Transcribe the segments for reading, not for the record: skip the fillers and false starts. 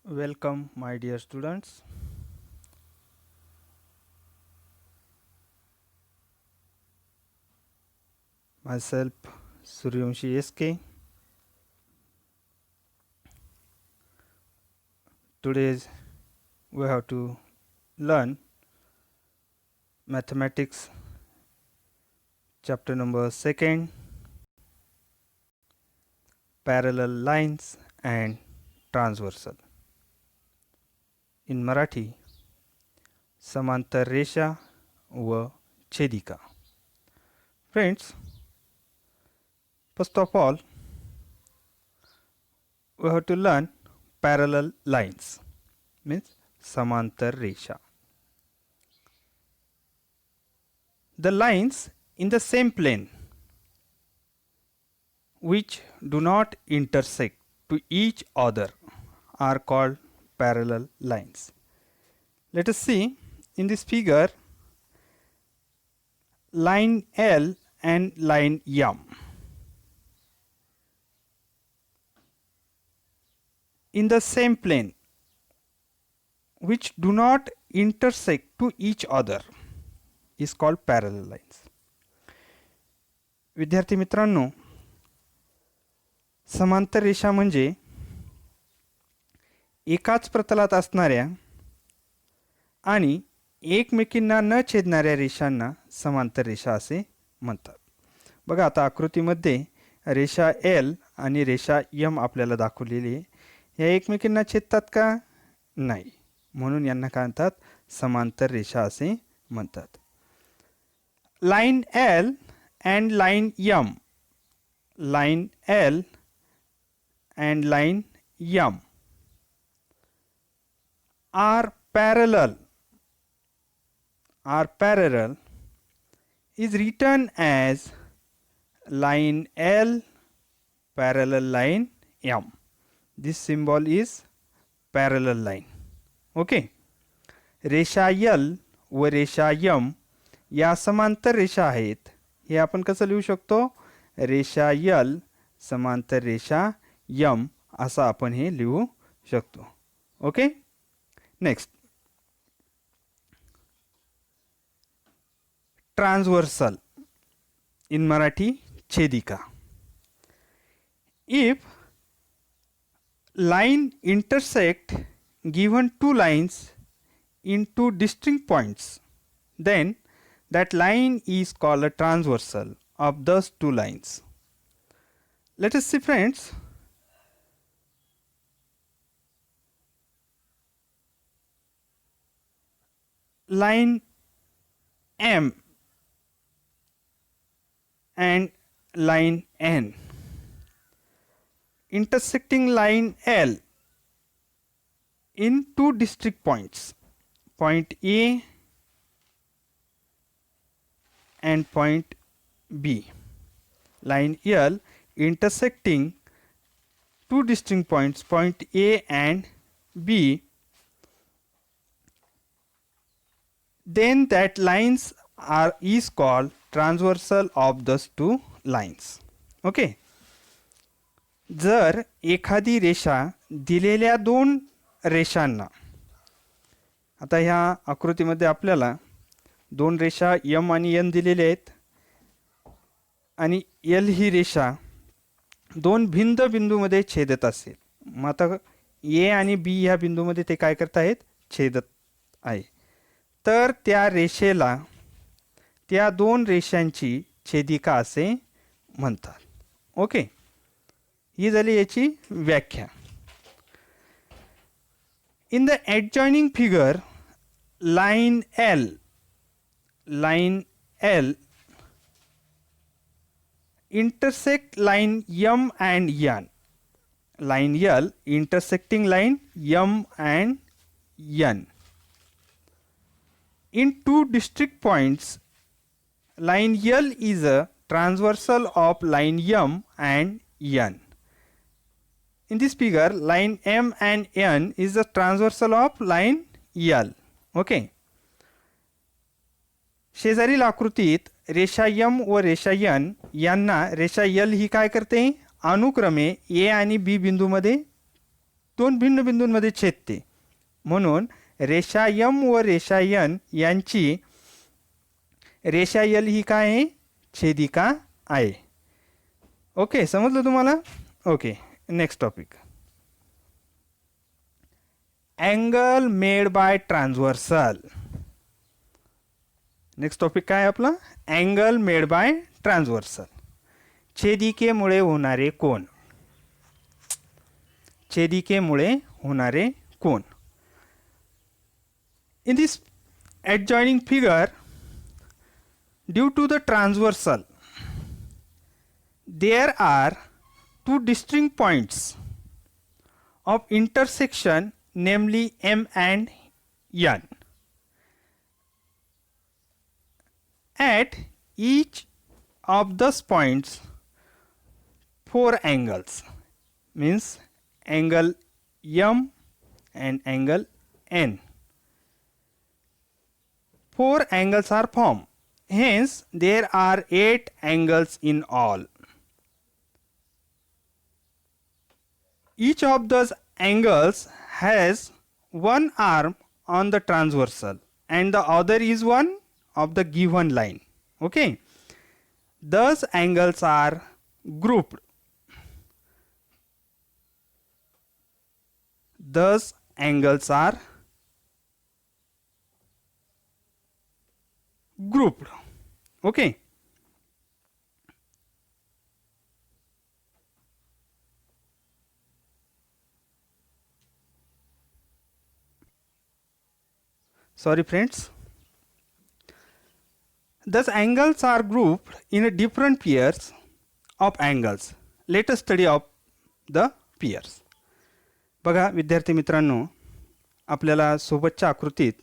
Welcome, my dear students. Myself, Suryamshi SK. Today we have to learn mathematics chapter number 2, parallel lines and transversal. In Marathi, समांतर रेषा व छेदिका. Friends, first of all, we have to learn parallel lines, means समांतर रेषा. The lines in the same plane which do not intersect to each other are called parallel lines. Let us see in this figure line L and line M. In the same plane which do not intersect to each other is called parallel lines. विद्यार्थी मित्रांनो, समांतर रेषा म्हणजे एकाच प्रतलात असणाऱ्या आणि एकमेकींना न छेदणाऱ्या रेषांना समांतर रेषा असे म्हणतात. बघा आता आकृतीमध्ये रेषा L आणि रेषा M आपल्याला दाखवलेली आहे. या एकमेकींना छेदतात का? नाही. म्हणून यांना काय म्हणतात? समांतर रेषा असे म्हणतात. Line L and line M, line L and line M are parallel is written as line L parallel line M. This symbol is parallel line. Okay. रेषा L व रेषा M या समांतर रेषा आहेत. हे आपण कसं लिहू शकतो? रेषा L समांतर रेषा M असं आपण हे लिहू शकतो. Okay. Next, transversal in Marathi छेदिका. If line intersect given two lines in two distinct points, then that line is called a transversal of those two lines. Let us see, friends. Line M and line N intersecting line L in two distinct points, point A and point B. Line L intersecting two distinct points, point A and B, then that lines is called transversal of those two lines. Okay. जर एखादी रेषा दिलेल्या दोन रेषांना, आता ह्या आकृतीमध्ये आपल्याला दोन रेषा M आणि N दिलेल्या आहेत आणि L ही रेषा दोन भिन्न बिंदूमध्ये छेदत असेल. मग आता A आणि B ह्या बिंदूमध्ये ते काय करत आहेत? छेदत आहे. तर त्या रेषेला त्या दोन रेषांची छेदिका असे म्हणतात. ओके. ही झाली याची व्याख्या. In the adjoining figure line L intersect line M and N. Line L intersecting line M and N. In two distinct points, line L is a transversal of line M and N. In this figure, line M and N is the transversal of line L. Okay. शेजारील आकृतीत रेषा M व रेषा N यांना रेषा L ही काय करते? अनुक्रमे A आणि B बिंदूमध्ये दोन भिन्न बिंदूंमध्ये छेदते. म्हणून रेषा यम व रेषा यन यांची रेषा यल ही काय आहे? छेदिका आहे. ओके, समजलं तुम्हाला? Okay, next topic. Angle made by transversal. Next topic काय आपला? Angle made by transversal. छेदिकेमुळे होणारे कोन. छेदिकेमुळे होणारे कोन. In this adjoining figure, due to the transversal, there are two distinct points of intersection, namely M and N. At each of those points, four angles, means angle M and angle N. Four angles are formed. Hence, there are 8 angles in all. Each of those angles has one arm on the transversal and the other is one of the given line. Okay. Those angles are grouped. Those angles are grouped. Okay. Sorry friends. Thus angles are grouped in different pairs of angles. Let us study of the pairs. बघा विद्यार्थी मित्रांनो, आपल्याला सोबतच्या आकृतीत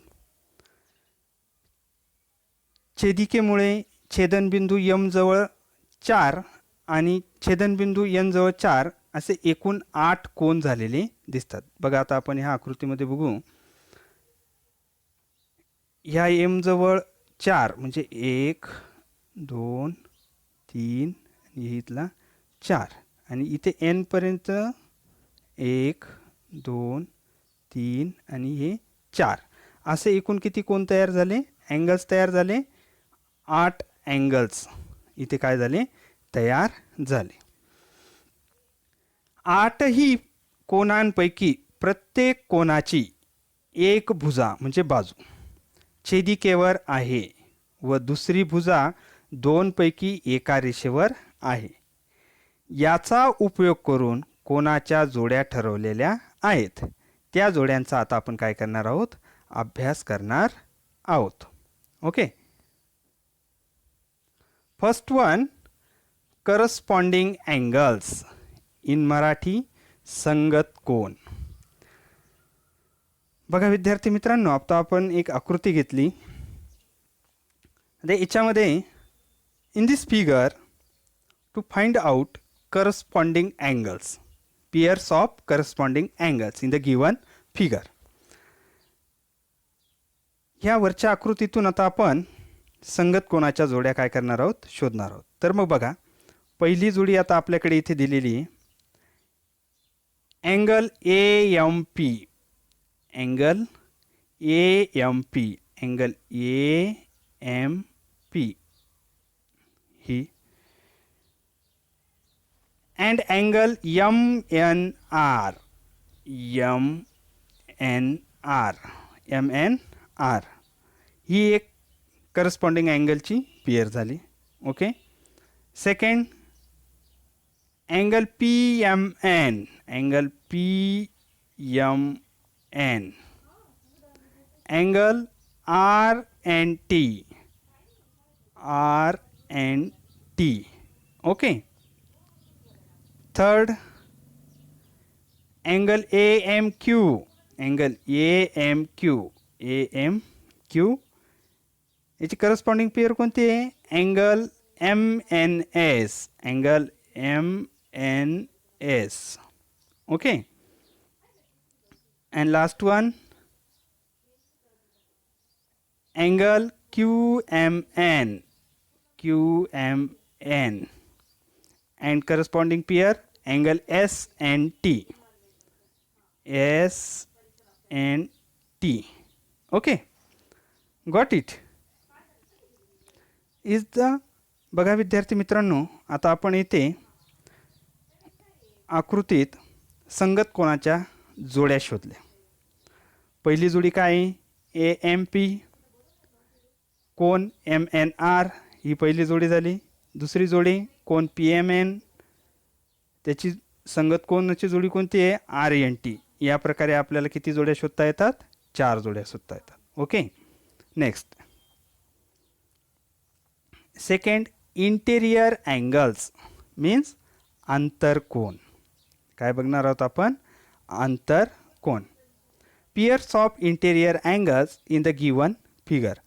छेदिकेमुळे छेदनबिंदू M जवळ 4 आणि छेदनबिंदू एन जवळ 4 असे एकूण 8 कोन झालेले दिसतात. बघा आता आपण ह्या आकृतीमध्ये बघू. ह्या एम जवळ 4 म्हणजे 1 2 3 आणि इथला 4 आणि इथे एन पर्यंत 1 2 3 आणि हे 4 असे एकूण किती कोन तयार झाले? अँगल्स तयार झाले. 8 अँगल्स इथे काय झाले? तयार झाले. 8ही कोनांपैकी प्रत्येक कोनाची एक भुजा म्हणजे बाजू छेदिकेवर आहे व दुसरी भुजा 2 पैकी एका रेषेवर आहे. याचा उपयोग करून कोनाच्या जोड्या ठरवलेल्या आहेत. त्या जोड्यांचा आता आपण काय करणार आहोत? अभ्यास करणार आहोत. Okay. First one, corresponding angles. In Marathi संगत कोन. बघा विद्यार्थी मित्रांनो, आता आपण एक आकृती घेतली. याच्यामध्ये in this figure to find out corresponding angles, pairs of corresponding angles in the given figure. ह्या वरच्या आकृतीतून आता आपण संगत कोनाच्या जोड्या काय करणार आहोत? शोधणार आहोत. तर मग बघा, पहिली जोडी आता आपल्याकडे इथे दिलेली आहे. Angle AMP, angle AMP, angle AMP ही and angle MNR, MNR ही एक करस्पॉन्डिंग अँगलची पेयर झाली. Okay. Second, angle PMN, angle PMN, angle RNT, RNT. Okay. Third, angle AMQ, angle AMQ, AMQ. याची करस्पॉन्डिंग पेयर कोणती आहे? Angle MNS, angle MNS. Okay. And last one, angle QMN, QMN. and corresponding pair angle S and T. S N T. Okay, got it. Is the, बघा विद्यार्थी मित्रांनो, आता आपण इथे आकृतीत संगत कोणाच्या जोड्या शोधल्या. पहिली जोडी काय, ए एम पी कोन एम एन आर, ही पहिली जोडी झाली. दुसरी जोडी कोन पी एम एन, त्याची संगत कोणाची जोडी कोणती आहे, आर एन टी. या प्रकारे आपल्याला किती जोड्या शोधता येतात, 4 जोड्या शोधता येतात. Okay, next. Second, interior angles means आंतरकोन. काय बघणार आहोत आपण, आंतरकोन. Pairs of interior angles in the given figure.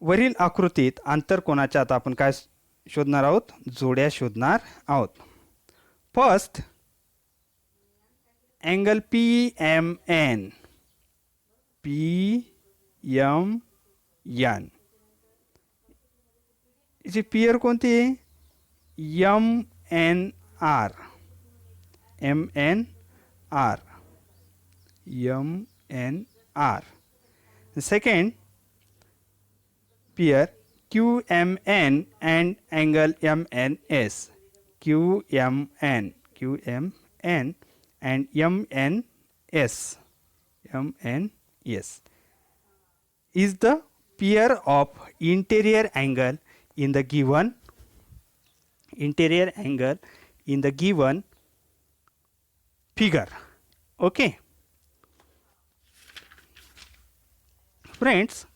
वरील आकृतीत आंतरकोनाच्या आता आपण काय शोधणार आहोत, जोड्या शोधणार आहोत. First, angle P M N, P M N. याची पियर कोणती आहे, M N R, M N R, M N R. Second pair QMN and angle MNS, QMN and MNS is the pair of interior angle in the given figure. Okay, friends,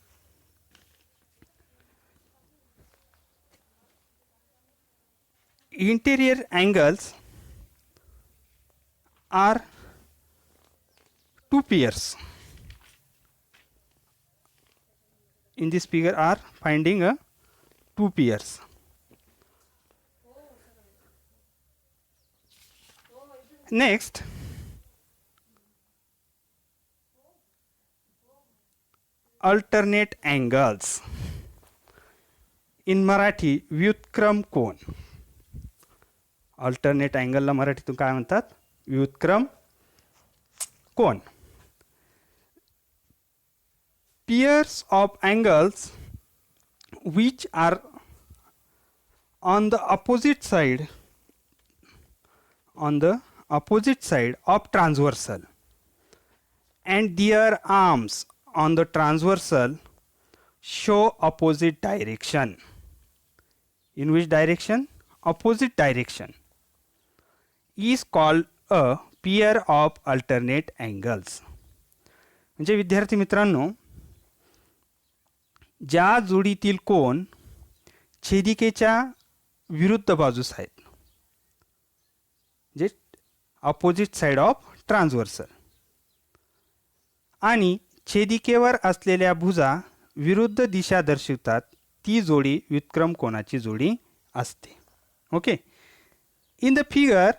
interior angles are two pairs. In this figure are finding a two pairs. Next, alternate angles. In Marathi, व्युत्क्रम कोन. Alternate अँगलला मराठीतून काय म्हणतात, व्युत्क्रम कोन. Pairs of angles which are on the opposite side of transversal and their arms on the transversal show opposite direction. In which direction? Opposite direction is called a pair of alternate angles. म्हणजे विद्यार्थी मित्रांनो, ज्या जोडीतील कोन छेदिकेच्या विरुद्ध बाजूस आहेत, जे opposite side of transversal, आणि छेदिकेवर असलेल्या भुजा विरुद्ध दिशा दर्शवतात, ती जोडी व्युत्क्रम कोनाची जोडी असते. Okay, in the figure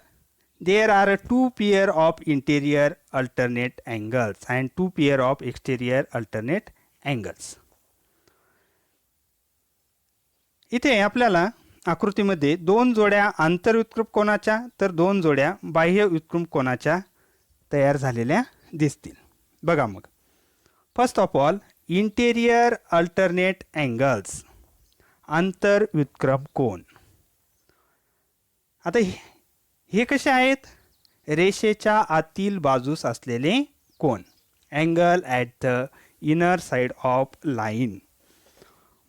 there are two pair of interior alternate angles and two pair of exterior alternate angles. इथे आपल्याला आकृतीमध्ये 2 जोड्या आंतरव्युत्क्रम कोनाच्या तर 2 जोड्या बाह्य व्युत्क्रम कोनाच्या तयार झालेल्या दिसतील. बघा मग, first of all interior alternate angles, आंतरव्युत्क्रम कोन. आता हे कसे आहेत, रेषेच्या आतील बाजूस असलेले कोन, angle at the inner side of line.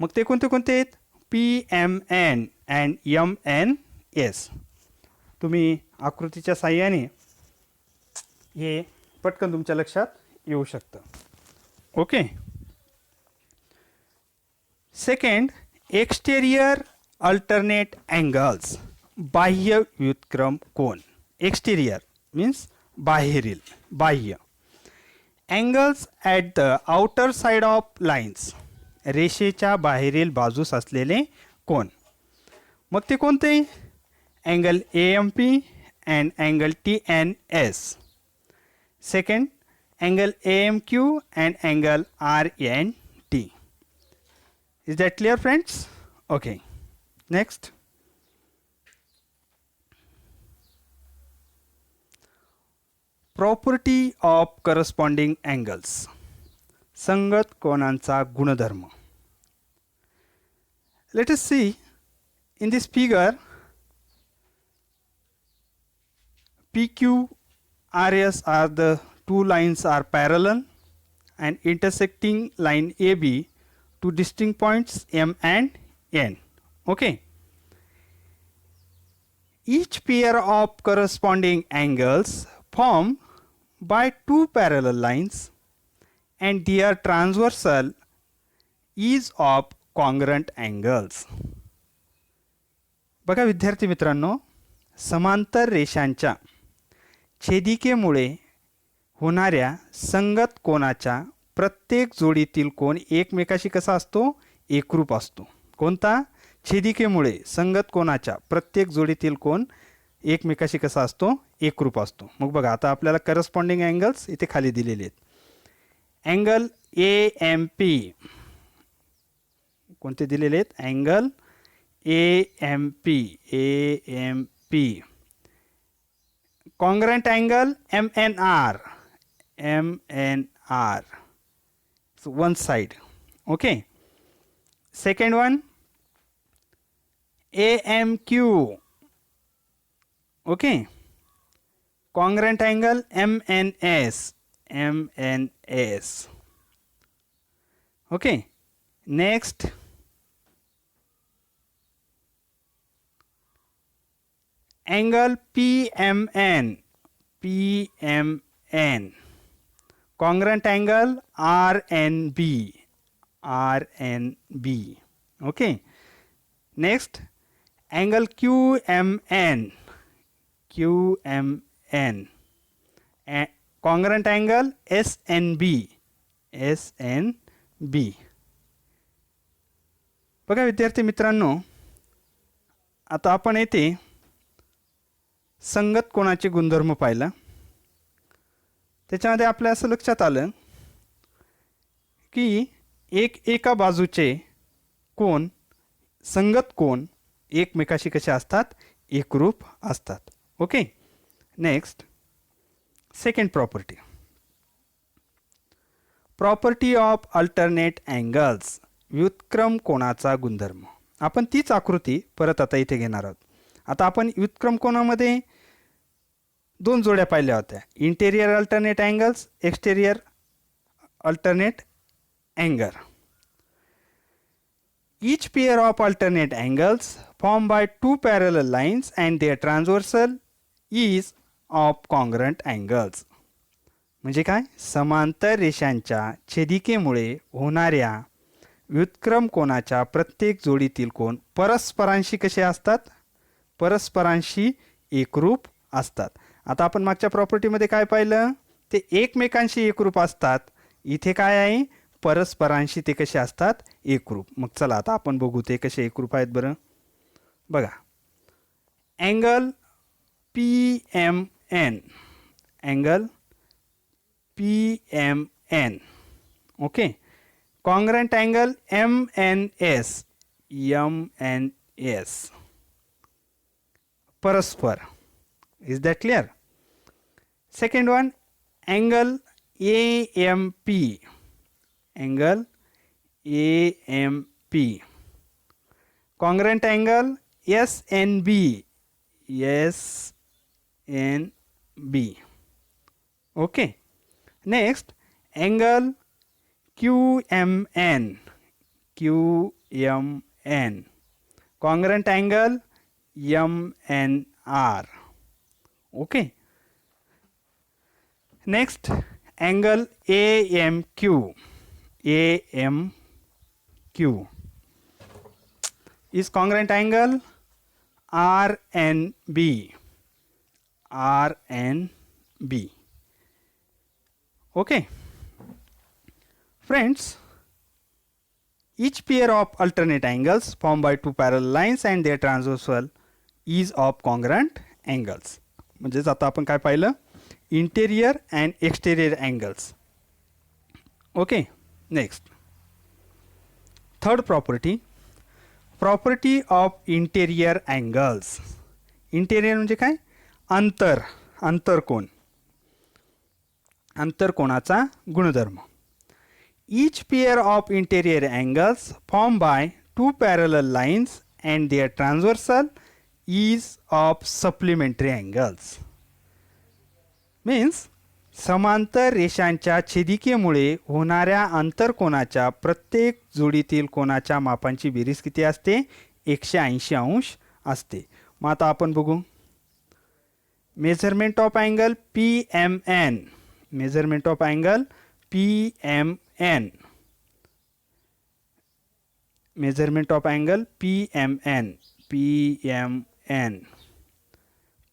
मग ते कोणते कोणते आहेत, PMN अँड MNS. तुम्ही आकृतीच्या साहाय्याने हे पटकन तुमच्या लक्षात येऊ शकतं. Okay, second, exterior alternate angles, बाह्य व्युत्क्रम कोन. एक्सटेरियर मीन्स बाहेरील, बाह्य. Angles at the outer side of lines, रेषेच्या बाहेरील बाजूस असलेले कोन. मग ते कोणते, angle AMP and angle TNS. Second, angle AMQ and angle RNT. Is that clear friends? Okay, next. Property of corresponding angles, संगत कोनांचा गुणधर्म. Let us see in this figure PQRS are the two lines are parallel and intersecting line AB to distinct points M and N. Okay. Each pair of corresponding angles formed by two parallel lines and their transversal is of congruent angles. बघा विद्यार्थी मित्रांनो, समांतर रेषांच्या छेदिकेमुळे होणाऱ्या संगत कोनाच्या प्रत्येक जोडीतील कोन एकमेकाशी कसा असतो? एकरूप असतो. कोणता? छेदिकेमुळे संगत कोनाच्या प्रत्येक जोडीतील कोन एकमेकाशी कसा असतो? एकरूप असतो. मग बघा आता आपल्याला करस्पॉन्डिंग अँगल्स इथे खाली दिलेले आहेत. अँगल AMP कोणते दिलेले आहेत? Angle AMP, congruent angle MNR, so one side. Okay. Second one AMQ. Okay. Congruent angle MNS. Okay. Next angle PMN, congruent angle RNB. Okay. Next angle QMN, congruent angle SNB. बघा विद्यार्थी मित्रांनो, आता आपण येथे संगत कोनाचे गुणधर्म पाहिला. त्याच्यामध्ये आपल्या असं लक्षात आलं की एका बाजूचे कोन, संगत कोन एकमेकाशी कसे असतात? एकरूप असतात. Okay. Next second property, property of alternate angles, व्युत्क्रम कोनाचा गुणधर्म. आपण तीच आकृती परत आता इथे घेणार आहोत. आता आपण व्युत्क्रम कोनामध्ये दोन जोड्या पाहिल्या होत्या, interior alternate angles, exterior alternate angle. Each pair of alternate angles formed by two parallel lines and their transversal is of congruent angles. म्हणजे काय? समांतर रेषांच्या छेदिकेमुळे होणाऱ्या व्युत्क्रम कोनाच्या प्रत्येक जोडीतील कोन परस्परांशी कसे असतात? परस्परांशी एकरूप असतात. आता आपण मागच्या प्रॉपर्टीमध्ये काय पाहिलं? ते एकमेकांशी एकरूप असतात. इथे काय आहे? परस्परांशी ते कसे असतात? एकरूप. मग चला आता आपण बघू ते कसे एकरूप आहेत बरं. बघा angle PMN, angle PMN. Okay. Congruent angle MNS, परस्पर. Is that clear? Second one angle AMP, angle AMP. Congruent angle SNB, okay. Next angle QMN, congruent angle MNR. Okay. Next angle AMQ, is congruent angle RNB. Okay. Friends, each pair of alternate angles formed by two parallel lines and their transversal is of congruent angles. म्हणजे आता आपण काय पाहिलं? Interior and exterior angles. Okay. Next third property, property of interior angles. Interior म्हणजे काय? अंतरकोन. आंतरकोनाचा गुणधर्म. Each pair of interior angles formed by two parallel lines and their transversal is of supplementary angles. Means समांतर रेषांच्या छेदिकेमुळे होणाऱ्या आंतरकोनाच्या प्रत्येक जोडीतील कोनाच्या मापांची बेरीज किती असते? 180 अंश असते. मग आता आपण बघू. Measurement of angle PMN. Measurement of angle PMN. Measurement of angle PMN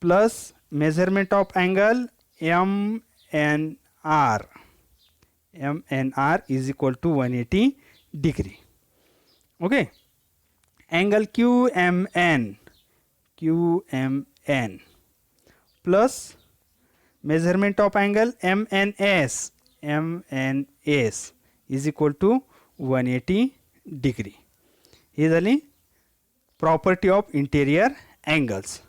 plus measurement of angle MNR. MNR is equal to 180 degree. Okay. Angle QMN plus measurement of angle MNS is equal to 180 degree. ही झाली property of interior angles.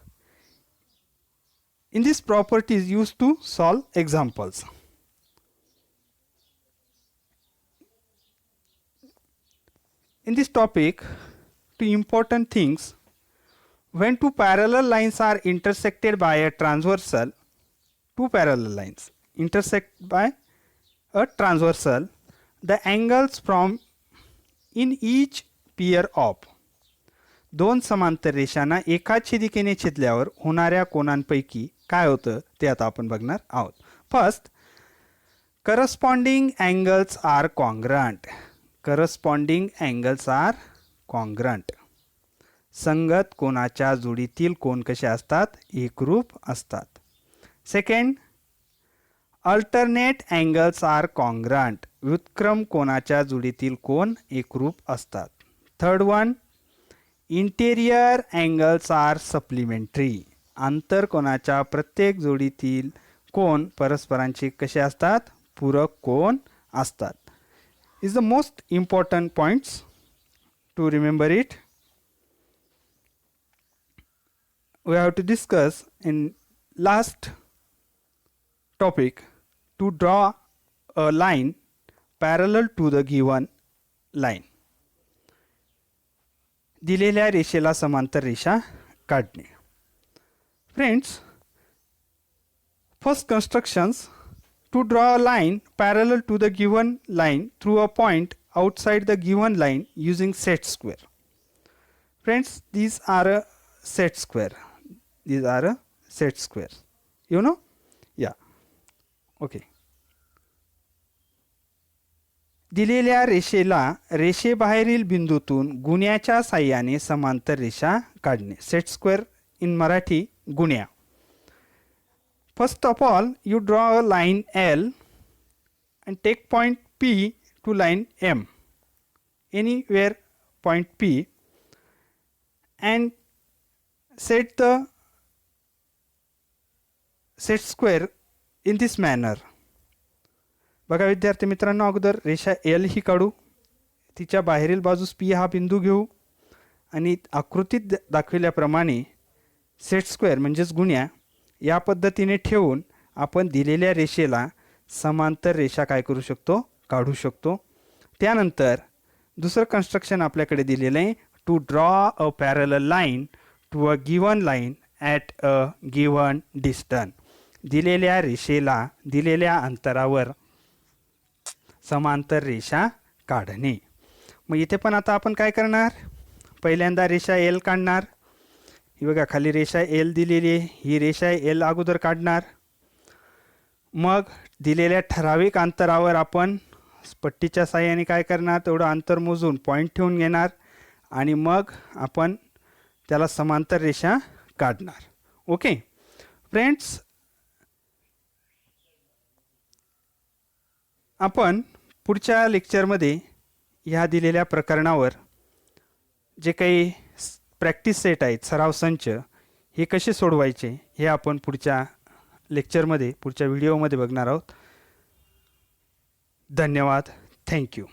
In this property is used to solve examples. In this topic, two important things. When two parallel lines are intersected by a transversal, two parallel lines intersect by a transversal, the angles from in each pair of दोन समांतर रेषांना एका छेदिकेने छेदल्यावर होणाऱ्या कोनांपैकी काय होतं ते आता आपण बघणार आहोत. First, corresponding angles are congruent. Corresponding angles are congruent. संगत कोनाच्या जोडीतील कोन कसे असतात? एकरूप असतात. Second, alternate angles are congruent. व्युत्क्रम कोनाच्या जोडीतील कोन एकरूप असतात. Third one, interior angles are supplementary. आंतरकोनाच्या प्रत्येक जोडीतील कोन परस्परांचे कसे असतात? पूरक कोन असतात. Is the most important points to remember it. We have to discuss in last topic to draw a line parallel to the given line. दिलेल्या रेषेला समांतर रेषा काढणे. Friends, first constructions to draw a line parallel to the given line through a point outside the given line using set square. Friends, these are a set square. These are a set square. You know? Yeah. Okay. दिलेल्या रेषेला रेषेबाहेरील बिंदूतून गुण्याच्या साहाय्याने समांतर रेषा काढणे. Set square in Marathi गुण्या. First of all you draw a line L and take point P to line M. Anywhere point P and set the set square in this manner. बघा विद्यार्थी मित्रांनो, अगोदर रेषा L ही काढू, तिच्या बाहेरील बाजूस P हा बिंदू घेऊ आणि आकृतीत दाखविल्याप्रमाणे सेट स्क्वेअर म्हणजेच गुण्या या पद्धतीने ठेवून आपण दिलेल्या रेषेला समांतर रेषा काय करू शकतो? काढू शकतो. त्यानंतर दुसरं कन्स्ट्रक्शन आपल्याकडे दिलेलं आहे, to draw a parallel line to a given line at a given distance. दिलेल्या रेषेला दिलेल्या अंतरावर समांतर रेषा काढणे. मग इथे पण आता आपण काय करणार? पहिल्यांदा रेषा L काढणार. ही बघा खाली रेषा L दिलेली आहे, ही रेषा L अगोदर काढणार. मग दिलेल्या ठराविक अंतरावर आपण पट्टीच्या साहाय्याने काय करणार? तेवढं अंतर मोजून पॉईंट ठेवून घेणार आणि मग आपण त्याला समांतर रेषा काढणार. ओके फ्रेंड्स, आपण पुढच्या लेक्चरमध्ये ह्या दिलेल्या प्रकरणावर जे काही प्रॅक्टिस सेट आहेत, सराव संच, हे कसे सोडवायचे हे आपण पुढच्या लेक्चरमध्ये, पुढच्या व्हिडिओमध्ये बघणार आहोत. धन्यवाद. थँक्यू.